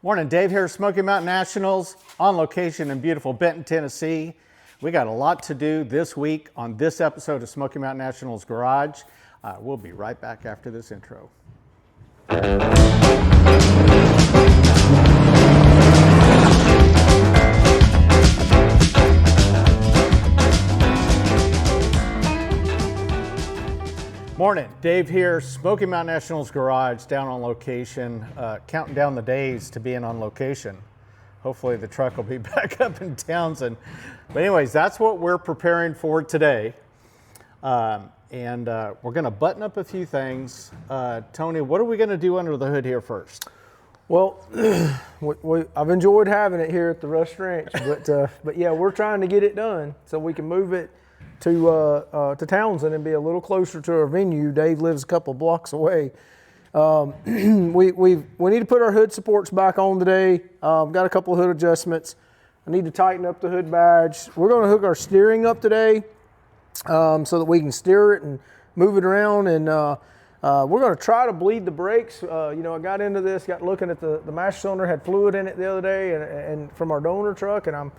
Morning, Dave here, Smoky Mountain Nationals, on location in beautiful Benton, Tennessee. We got a lot to do this week on this episode of Smoky Mountain Nationals Garage. We'll be right back after this intro. Morning, Dave here, Smoky Mountain Nationals Garage, down on location, counting down the days to being on location. Hopefully the truck will be back up in Townsend. But anyways, that's what we're preparing for today. We're gonna button up a few things. Tony, what are we gonna do under the hood here first? Well, I've enjoyed having it here at the Rush Ranch, but yeah, we're trying to get it done so we can move it to Townsend and be a little closer to our venue. Dave lives a couple blocks away. We need to put our hood supports back on today. Got a couple of hood adjustments. I need to tighten up the hood badge. We're going to hook our steering up today so that we can steer it and move it around. And we're going to try to bleed the brakes. I got into this, got looking at the master cylinder, had fluid in it the other day, and from our donor truck, and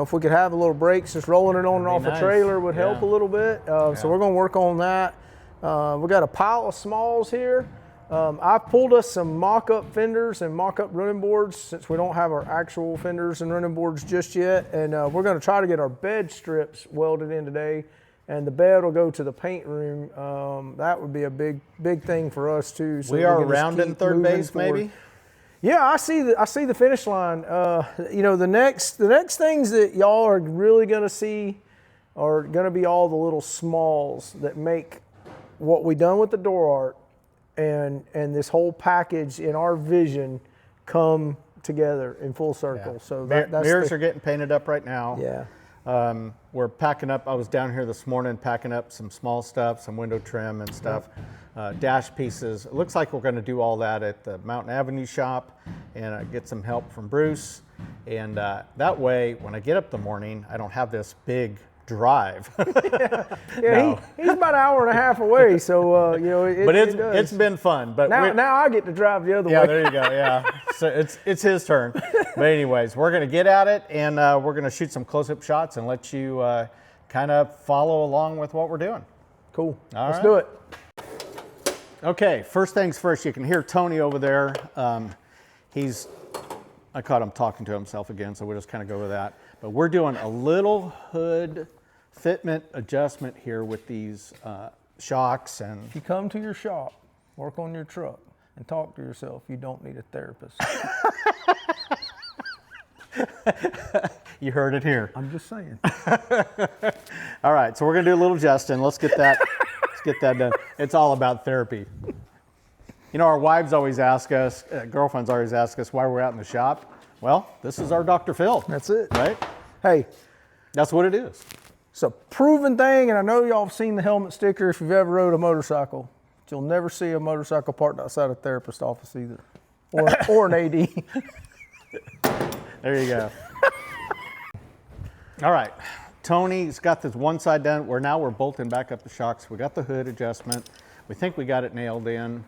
if we could have a little brakes, just rolling it on and off a trailer would help a little bit. So we're going to work on that. We got a pile of smalls here. I've pulled us some mock-up fenders and mock-up running boards since we don't have our actual fenders and running boards just yet. And we're going to try to get our bed strips welded in today. And the bed will go to the paint room. That would be a big thing for us too. So we are rounding third base forward. Maybe? Yeah, I see the finish line. The next things that y'all are really gonna see are gonna be all the little smalls that make what we done with the door art and this whole package in our vision come together in full circle. Yeah. So that's mirrors are getting painted up right now. Yeah. We're packing up. I was down here this morning packing up some small stuff, some window trim and stuff. Dash pieces. It looks like we're going to do all that at the Mountain Avenue shop and get some help from Bruce. And that way, when I get up in the morning, I don't have this big drive. No. He's about an hour and a half away, so it's been fun. But now I get to drive the other way. Yeah, there you go. Yeah, so it's his turn. But anyways, we're going to get at it, and we're going to shoot some close-up shots and let you kind of follow along with what we're doing. Cool. Let's do it. Okay, first things first, you can hear Tony over there. I caught him talking to himself again, so we'll just kind of go with that. But we're doing a little hood fitment adjustment here with these shocks. And if you come to your shop, work on your truck, and talk to yourself, you don't need a therapist. You heard it here. I'm just saying. All right, so we're gonna do a little adjusting. Let's get that done. It's all about therapy. Our wives always ask us, girlfriends always ask us why we're out in the shop. Well, this is our Dr. Phil. That's it. Right? Hey. That's what it is. It's a proven thing, and I know y'all have seen the helmet sticker if you've ever rode a motorcycle. But you'll never see a motorcycle parked outside a therapist's office either. Or an AD. There you go. All right. Tony's got this one side done. We're bolting back up the shocks. We got the hood adjustment. We think we got it nailed in.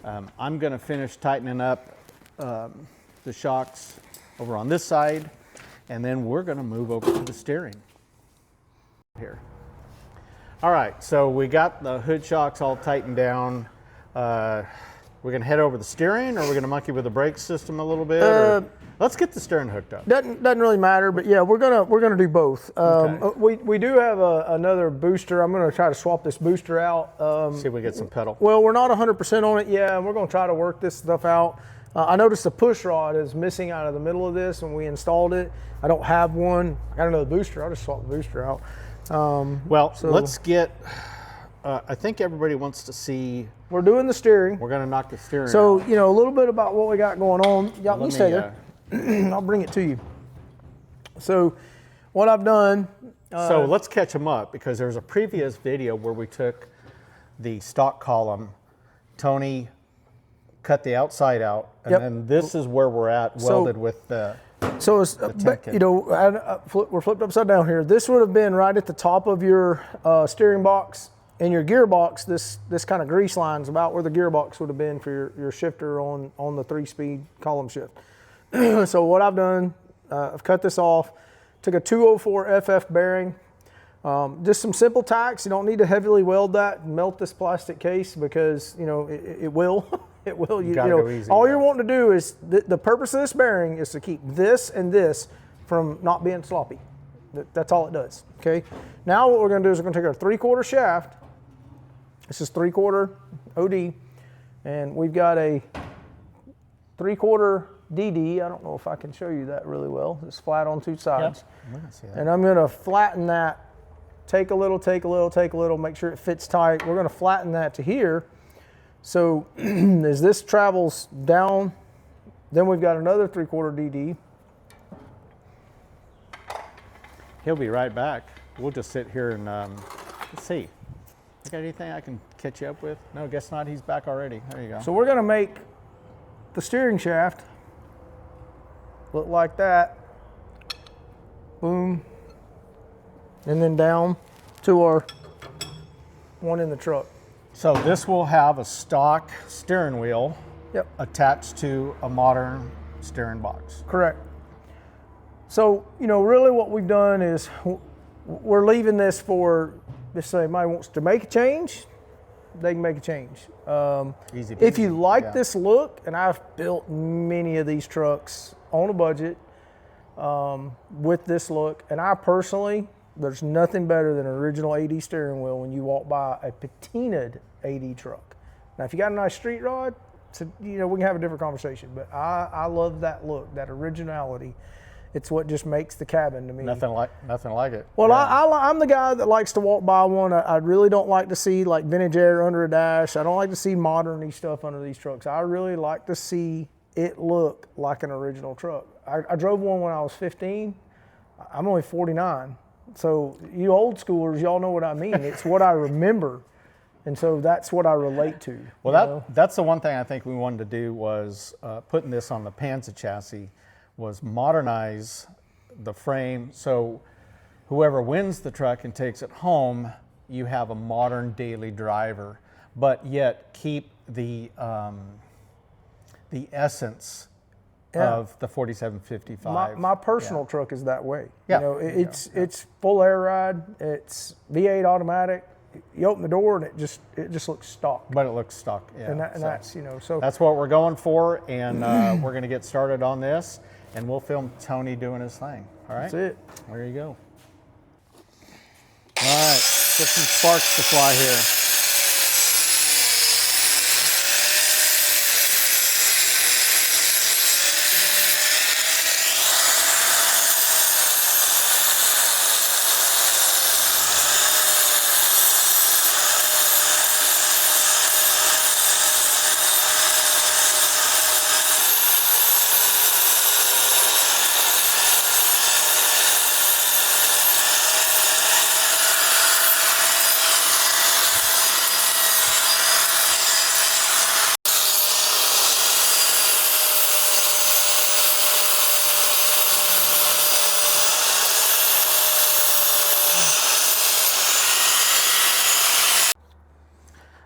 I'm going to finish tightening up the shocks over on this side, and then we're going to move over to the steering here. All right, so we got the hood shocks all tightened down. We're going to head over the steering, or we're going to monkey with the brake system a little bit? Let's get the steering hooked up. Doesn't really matter, but yeah, we're gonna do both. Okay. We do have another booster. I'm gonna try to swap this booster out. See if we get some pedal. Well, we're not 100% on it yet, and we're gonna try to work this stuff out. I noticed the push rod is missing out of the middle of this when we installed it. I don't have one. I got another booster. I'll just swap the booster out. Let's get. I think everybody wants to see. We're doing the steering. We're gonna knock the steering out. out. A little bit about what we got going on. Y'all, let me stay there. I'll bring it to you. So what I've done. So let's catch them up, because there's a previous video where we took the stock column. Tony cut the outside out, and then this is where we're at, welded with the. So it's, we're flipped upside down here. This would have been right at the top of your steering box. In your gearbox, this kind of grease line is about where the gearbox would have been for your shifter on the 3-speed column shift. So what I've done, I've cut this off, took a 204 FF bearing, just some simple tacks. You don't need to heavily weld that and melt this plastic case because, you know, it will. It will. You know, go easy, all yeah. you're wanting to do is, the purpose of this bearing is to keep this and this from not being sloppy. That's all it does, okay? Now what we're gonna do is we're gonna take our 3/4 shaft. This is 3/4 OD, and we've got a 3/4 DD. I don't know if I can show you that really well. It's flat on two sides. I'm gonna see that. And I'm gonna flatten that, take a little, take a little, take a little, make sure it fits tight. We're gonna flatten that to here. So as this travels down, then we've got another 3/4 DD. He'll be right back. We'll just sit here and let's see. You got anything I can catch you up with? No, guess not. He's back already. There you go. So we're gonna make the steering shaft look like that. Boom. And then down to our one in the truck. So this will have a stock steering wheel Yep, attached to a modern steering box. correct. So, you know, really what we've done is we're leaving this for, if somebody wants to make a change, they can make a change. Easy If you peasy, like yeah. this look, and I've built many of these trucks on a budget with this look, and I personally, there's nothing better than an original AD steering wheel when you walk by a patinaed AD truck. Now, if you got a nice street rod, so, you know, we can have a different conversation, but I love that look, that originality. It's what just makes the cabin to me. Nothing like it. Well, Yeah. I'm the guy that likes to walk by one. I really don't like to see like vintage air under a dash. I don't like to see modern-y stuff under these trucks. I really like to see it look like an original truck. I drove one when I was 15. I'm only 49. So you old schoolers, y'all know what I mean. It's what I remember. And so that's what I relate to. Well, that's the one thing I think we wanted to do was putting this on the Panza chassis was modernize the frame so whoever wins the truck and takes it home, you have a modern daily driver, but yet keep the essence of the 4755. My personal truck is that way. Yeah. You know, it's full air ride. It's V8 automatic. You open the door and it just looks stock. But it looks stock, yeah. And So that's, you know, so that's what we're going for, and we're going to get started on this, and we'll film Tony doing his thing. All right? that's it. There you go. All right, get some sparks to fly here.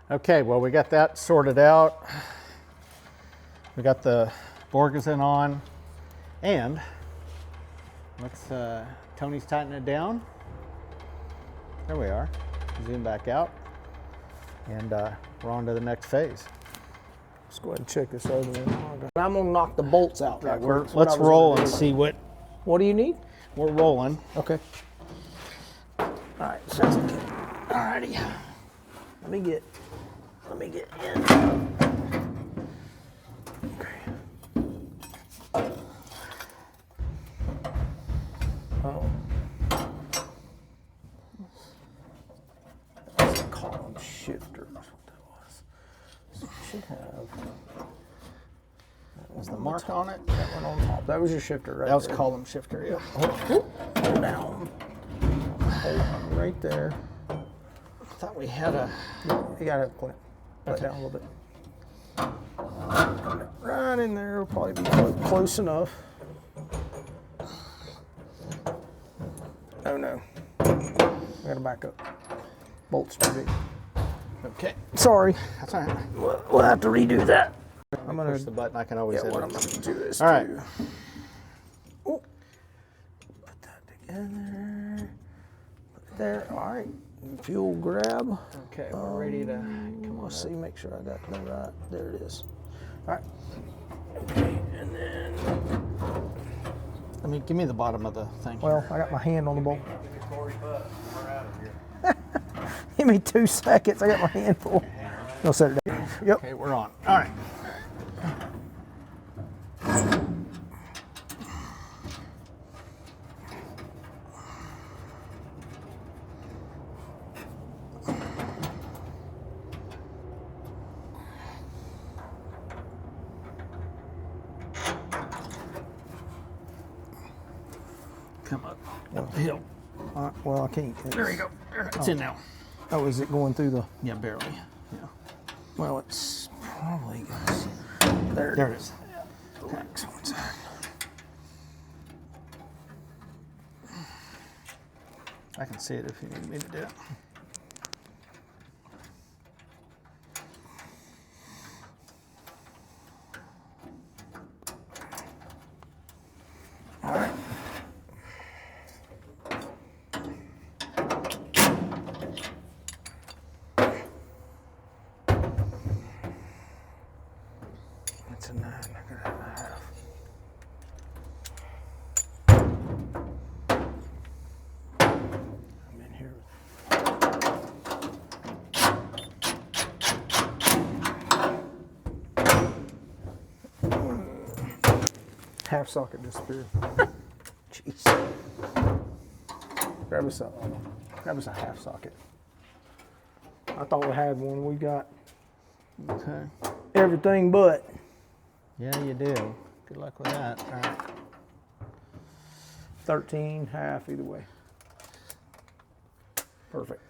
Okay, well, we got that sorted out. We got the Borgeson on, and let's, Tony's tightening it down. There we are. Zoom back out, and we're on to the next phase. Let's go ahead and check this other one. I'm gonna knock the bolts out. Right quick. That's what Let's I was roll gonna and do. see what What do you need? we're rolling. Okay. All right, sounds good. All righty. Let me get in. Okay. Oh. That's a column shifter. That's what that was. So you should have. Is the mark on it? That one on top. That was your shifter, right? That was there. column shifter, yeah. Hold down. Hold on right there. I thought we had a... You gotta have a clamp. Let down a little bit. Right in there will probably be close enough. Oh no. I gotta back up. Bolts too big. Okay, Sorry. that's all right. We'll have to redo that. I'm gonna Push the button, I can always hit what it. I'm gonna do is All right. to in there. Put it there. All right. Fuel grab. Okay, we're ready to come on. Let's see, make sure I got that right. There it is. All right. Okay, and then. I mean, give me the bottom of the thing. Well, I got my hand on the bolt. Give me 2 seconds. I got my hand full. I'll set it down. Yep. Okay, we're on. All right. Come up the hill. All right, well, I can't. There you go. It's in now. Oh, is it going through the? Yeah, barely. Yeah. Well, it's probably. There it is. Thanks. One sec. I can see it if you need me to do it. All right. That's a 9. I got a 1/2. I'm in here. Half socket disappeared. Jeez. Grab us a half socket. I thought we had one. We got Okay. everything but. Yeah, you do. Good luck with that. All right. 13, half, either way. Perfect.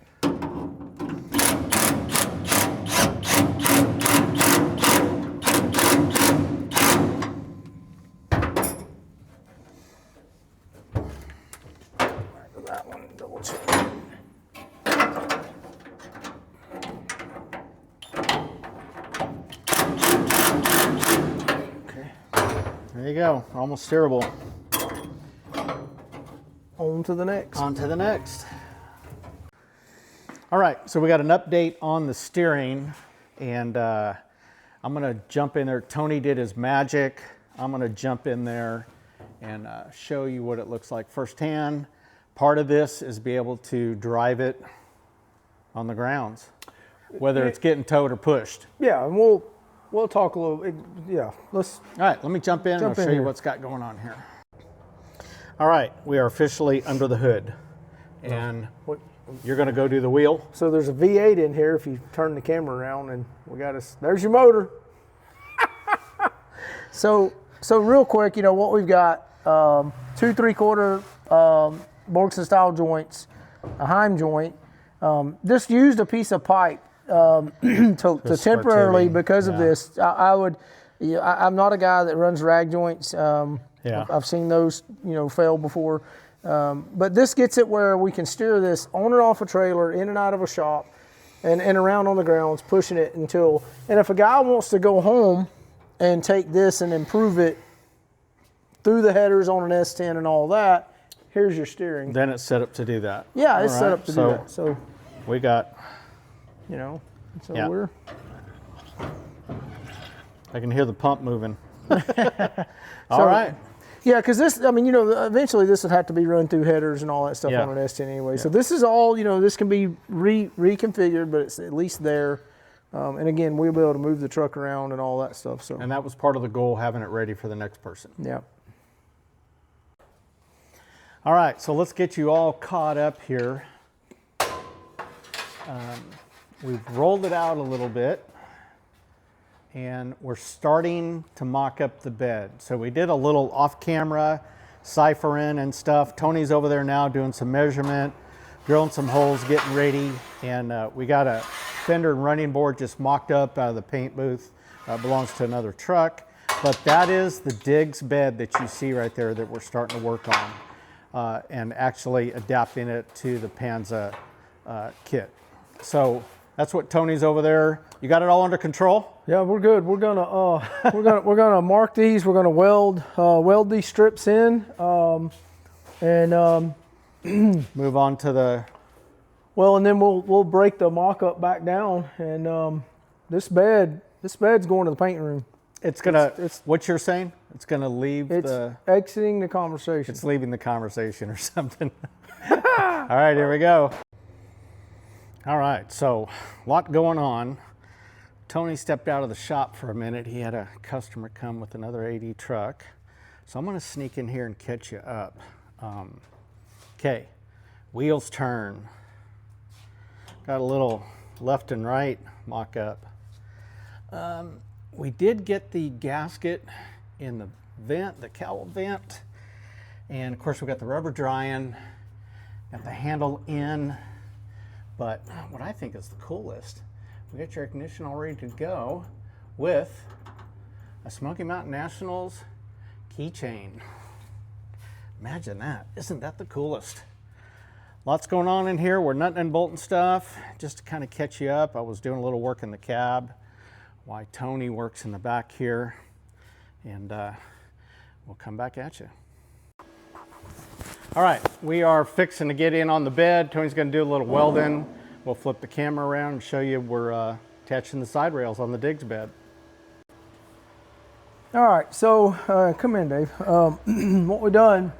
That one, double check. Okay. There you go. Almost steerable. On to the next. On to the next. All right, so we got an update on the steering, and I'm gonna jump in there. Tony did his magic. I'm gonna jump in there and show you what it looks like firsthand. Part of this is be able to drive it on the grounds, whether it's getting towed or pushed. Yeah, and we'll talk a little. Yeah, let's. All right, let me jump in and I'll show you here. what's got going on here. All right, we are officially under the hood, and you're going to go do the wheel. So there's a V8 in here. If you turn the camera around, and we got us. There's your motor. So real quick, you know what we've got: 2 3/4 Borgson style joints, a Heim joint. Just used a piece of pipe to temporarily because of this. I'm not a guy that runs rag joints. Yeah. I've seen those, fail before. But this gets it where we can steer this on or off a trailer, in and out of a shop, and around on the grounds, pushing it until. And if a guy wants to go home and take this and improve it through the headers on an S10 and all that, here's your steering. Then it's set up to do that. Yeah, it's All set right, up to do that. So, we got, yeah. I can hear the pump moving. All right. Yeah, because this, eventually this would have to be run through headers and all that stuff Yeah. on an S10 anyway. Yeah. So this is all, this can be reconfigured, but it's at least there. And again, we'll be able to move the truck around and all that stuff. So. And that was part of the goal, having it ready for the next person. Yeah. All right, so let's get you all caught up here. We've rolled it out a little bit, and we're starting to mock up the bed. So we did a little off-camera ciphering and stuff. Tony's over there now doing some measurement, drilling some holes, getting ready, and we got a fender and running board just mocked up out of the paint booth. Belongs to another truck, but that is the Diggs bed that you see right there that we're starting to work on. And actually adapting it to the Panza kit. So that's what Tony's over there. You got it all under control? Yeah, we're good. We're gonna we're gonna mark these. We're gonna weld these strips in, and Move on to the, well, and then we'll break the mock-up back down, and this bed's going to the paint room. it's gonna, what you're saying? It's gonna leave It's exiting the conversation. it's leaving the conversation or something. All right, here we go. All right, so a lot going on. Tony stepped out of the shop for a minute. He had a customer come with another AD truck. So I'm gonna sneak in here and catch you up. Okay, wheels turn. Got a little left and right mock-up. We did get the gasket in the vent, the cowl vent. And of course we got the rubber drying, got the handle in. But what I think is the coolest, we got your ignition all ready to go with a Smoky Mountain Nationals keychain. Imagine that. Isn't that the coolest? Lots going on in here. We're nutting and bolting stuff. Just to kind of catch you up, I was doing a little work in the cab while Tony works in the back here. And we'll come back at you. All right, we are fixing to get in on the bed. Tony's gonna do a little welding. We'll flip the camera around and show you we're attaching the side rails on the Diggs bed. All right, so come in, Dave. What we've done,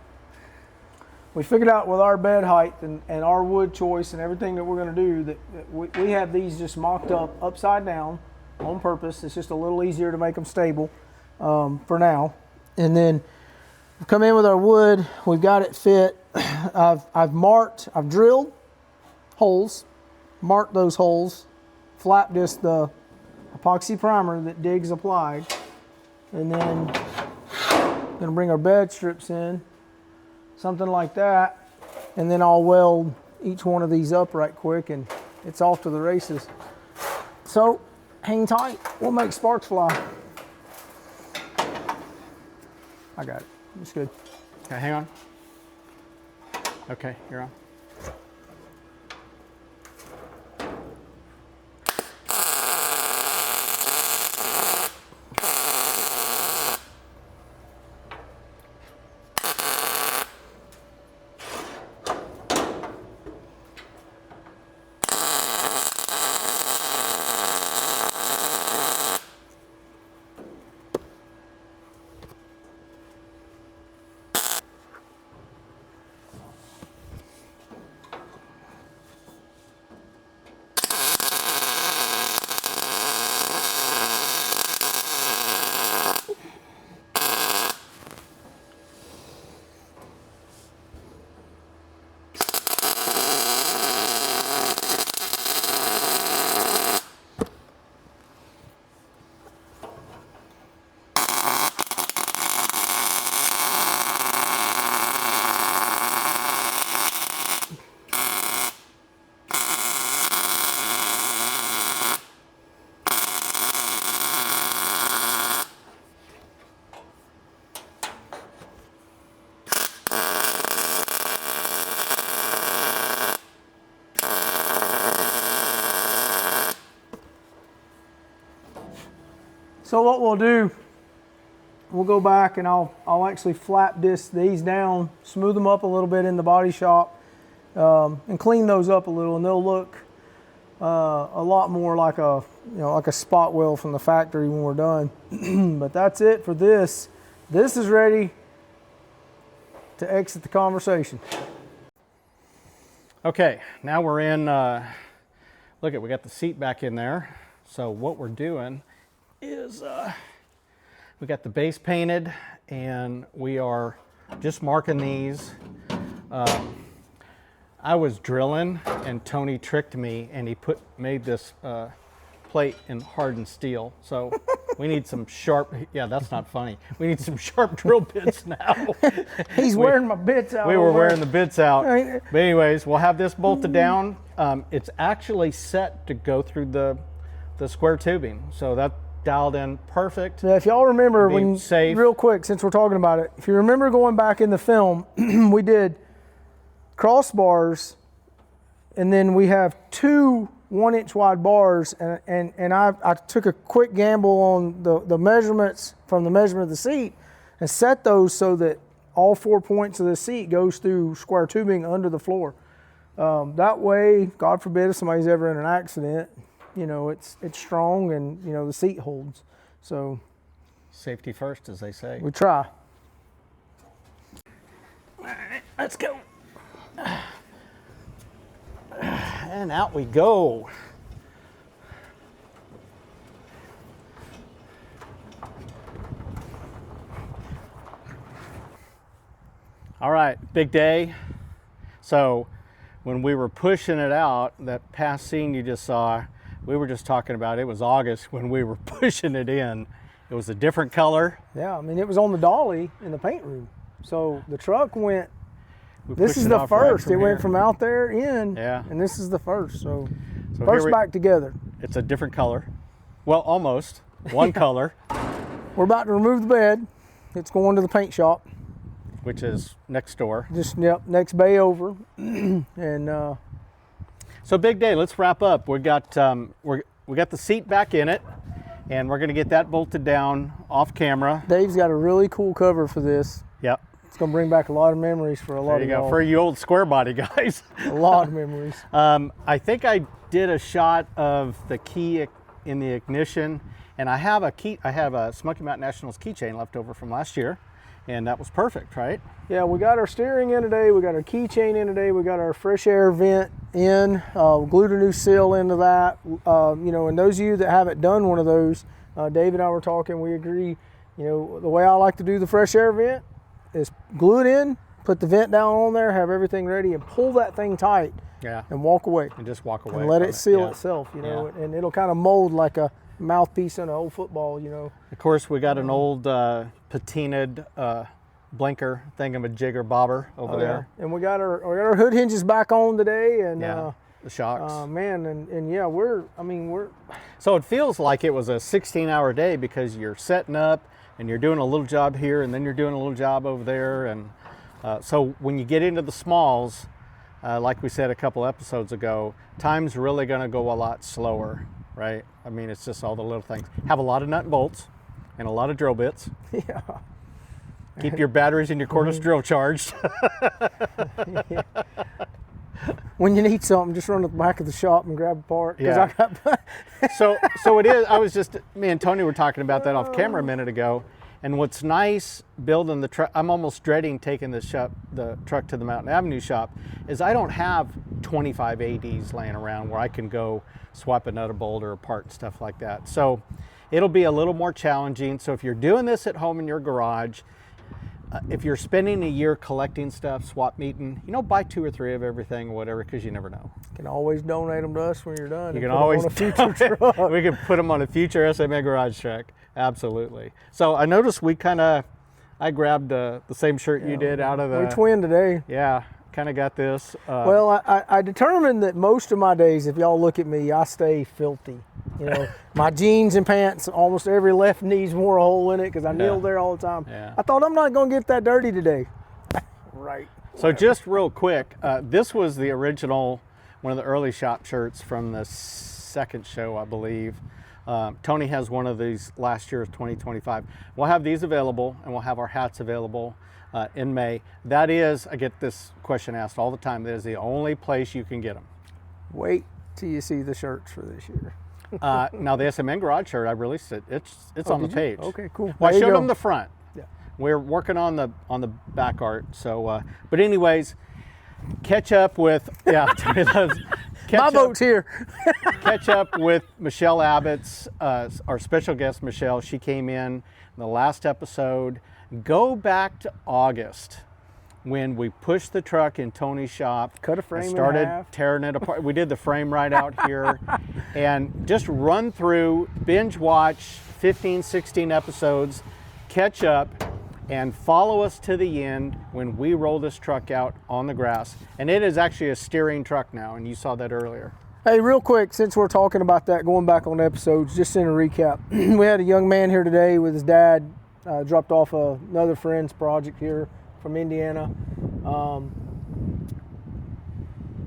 we figured out with our bed height and our wood choice and everything that we're gonna do that we have these just mocked up upside down on purpose. It's just a little easier to make them stable for now. And then we've come in with our wood. We've got it fit. I've drilled holes, marked those holes, flap disc the epoxy primer that Diggs applied, and then gonna bring our bed strips in, something like that, and then I'll weld each one of these up right quick, and it's off to the races. So hang tight. We'll make sparks fly. I got it. It's good. Okay, hang on. Okay, you're on. So what we'll do, we'll go back and I'll actually flap disc these down, smooth them up a little bit in the body shop, and clean those up a little, and they'll look a lot more like a spot weld from the factory when we're done. But that's it for this. This is ready to exit the conversation. Okay, now we're in, look at, we got the seat back in there. So what we're doing is we got the base painted and we are just marking these. I was drilling and Tony tricked me and he made this plate in hardened steel. So we need some sharp, yeah, that's not funny. We need some sharp drill bits now. He's wearing my bits out. We were wearing the bits out. But anyways, we'll have this bolted down. It's actually set to go through the square tubing. So that dialed in perfect. Yeah, if y'all remember, real quick, since we're talking about it, if you remember going back in the film, we did crossbars, and then we have two 1-inch wide bars, and I took a quick gamble on the measurements from the measurement of the seat and set those so that all 4 points of the seat goes through square tubing under the floor. That way, God forbid, if somebody's ever in an accident, it's strong and, the seat holds. So Safety first, as they say. we try. All right, let's go. And out we go. All right, big day. So when we were pushing it out, that past scene you just saw, we were just talking about, it was August when we were pushing it in. It was a different color. Yeah, I mean, it was on the dolly in the paint room. So the truck went, We this pushed is it the off right first. from It went here. from out there in, Yeah. and this is the first. So So first here back together. it's a different color. Well, almost one color, We're about to remove the bed. It's going to the paint shop. which is next door. Just, next bay over. And So big day. Let's wrap up. We got we got the seat back in it, and we're going to get that bolted down off camera. Dave's got a really cool cover for this. Yep. It's going to bring back a lot of memories for a lot There of you go. y'all. For you old square body guys. A lot of memories. I think I did a shot of the key in the ignition, and I have a Smoky Mountain Nationals keychain left over from last year, and that was perfect, right? Yeah, we got our steering in today. We got our keychain in today. We got our fresh air vent in. Glued a new seal into that. And those of you that haven't done one of those, Dave and I were talking. We agree. The way I like to do the fresh air vent is glue it in, put the vent down on there, have everything ready, and pull that thing tight. Yeah. And walk away. And just walk away. And let from it seal Yeah. itself. Yeah. And it'll kind of mold like a mouthpiece on an old football. Of course, we got an old patinaed blinker thingamajigger bobber over there. And we got our hood hinges back on today. And Yeah. The shocks. we're So it feels like it was a 16-hour day because you're setting up and you're doing a little job here and then you're doing a little job over there. And so when you get into the smalls, like we said a couple episodes ago, time's really going to go a lot slower, right? I mean, it's just all the little things. Have a lot of nut and bolts and a lot of drill bits. yeah. Keep your batteries and your cordless drill charged. When you need something, just run to the back of the shop and grab a part. Yeah. I got So it is. Me and Tony were talking about that off camera a minute ago. And what's nice building the truck, I'm almost dreading taking the truck to the Mountain Avenue shop, is I don't have 25 ADs laying around where I can go swap another bolt or a part and stuff like that. So it'll be a little more challenging. So if you're doing this at home in your garage, if you're spending a year collecting stuff, swap meeting, buy 2 or 3 of everything or whatever, because you never know. You can always donate them to us when you're done. You and can put 'em always on a future truck. We can put them on a future SMN garage truck. Absolutely. So I noticed I grabbed the same shirt you did out of the. We twin today. Yeah, kind of got this. Well, I determined that most of my days, if y'all look at me, I stay filthy. My jeans and pants, almost every left knee's wore a hole in it because I kneel there all the time. Yeah. I thought I'm not going to get that dirty today. Right. So just real quick, this was the original, one of the early shop shirts from the second show, I believe. Tony has one of these last year, 2025. We'll have these available, and we'll have our hats available in May. That is, I get this question asked all the time, that is the only place you can get them. Wait till you see the shirts for this year. Now the SMN garage shirt, I released it. It's on the page. Okay, cool. Well, I There you showed go. them the front. Yeah. We're working on the back art. So, but anyways, catch up with Tony loves. My vote's here. Catch up with Michelle Abbott's, our special guest Michelle. She came in the last episode. Go back to August when we pushed the truck in Tony's shop. Cut a frame and in started half. tearing it apart. We did the frame right out here. And just run through, binge watch 15, 16 episodes, catch up, and follow us to the end when we roll this truck out on the grass. And it is actually a steering truck now, and you saw that earlier. Hey, real quick, since we're talking about that, going back on episodes, just in a recap. We had a young man here today with his dad, dropped off another friend's project here from Indiana.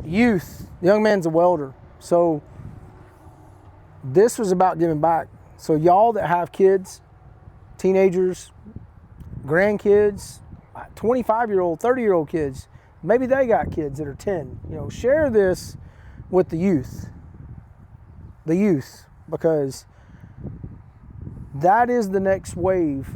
Youth, the young man's a welder. So this was about giving back. So y'all that have kids, teenagers, grandkids, 25-year-old, 30-year-old kids. Maybe they got kids that are 10. You know, share this with the youth. The youth, because that is the next wave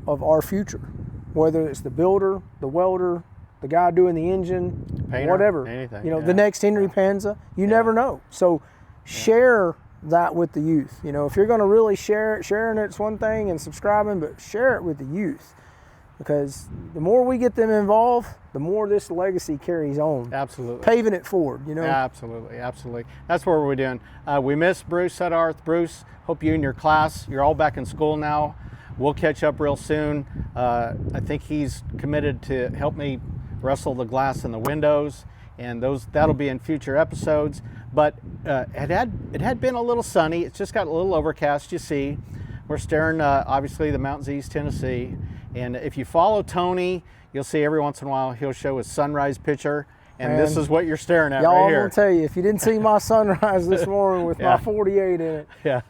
of our future. Whether it's the builder, the welder, the guy doing the engine, Painter, whatever. anything, You know, yeah. the next Henry Panza, you never know. So share that with the youth. You know, if you're going to really share it, sharing it's one thing and subscribing, but share it with the youth. Because the more we get them involved, the more this legacy carries on. Absolutely. Paving it forward, you know. Absolutely, absolutely. That's what we're doing. We miss Bruce Suddarth. Bruce, hope you and your class, you're all back in school now. We'll catch up real soon. I think he's committed to help me wrestle the glass in the windows, and that'll be in future episodes. But it had been a little sunny. It's just got a little overcast, you see. We're staring, obviously, the mountains of East Tennessee. And if you follow Tony, you'll see every once in a while he'll show his sunrise picture. And this is what you're staring at y'all, right I'm here. going to tell you, if you didn't see my sunrise this morning with my 48 in it, Yeah.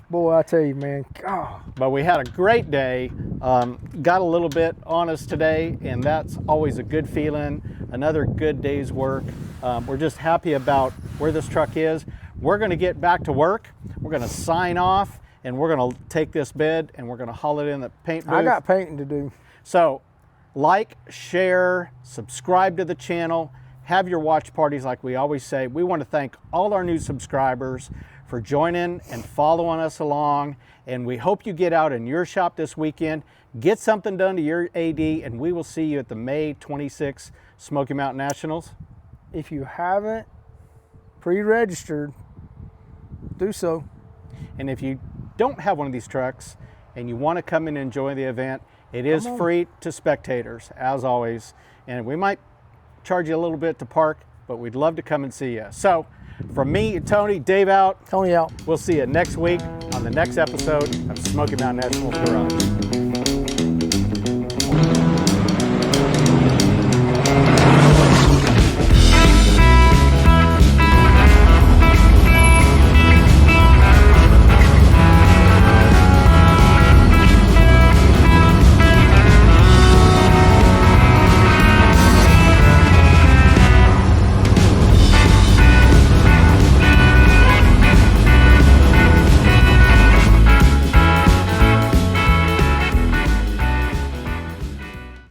boy, I tell you, man, God. But we had a great day. Got a little bit on us today, and that's always a good feeling. Another good day's work. We're just happy about where this truck is. We're going to get back to work. We're going to sign off, and we're going to take this bed and we're going to haul it in the paint booth. I got painting to do. So like, share, subscribe to the channel, have your watch parties like we always say. We want to thank all our new subscribers for joining and following us along. And we hope you get out in your shop this weekend, get something done to your AD, and we will see you at the May 26th Smoky Mountain Nationals. If you haven't pre-registered, do so. And if you don't have one of these trucks and you want to come and enjoy the event, it is free to spectators, as always. And we might charge you a little bit to park, but we'd love to come and see you. So from me, Tony, Dave out. Tony out. We'll see you next week on the next episode of Smoky Mountain Nationals Garage.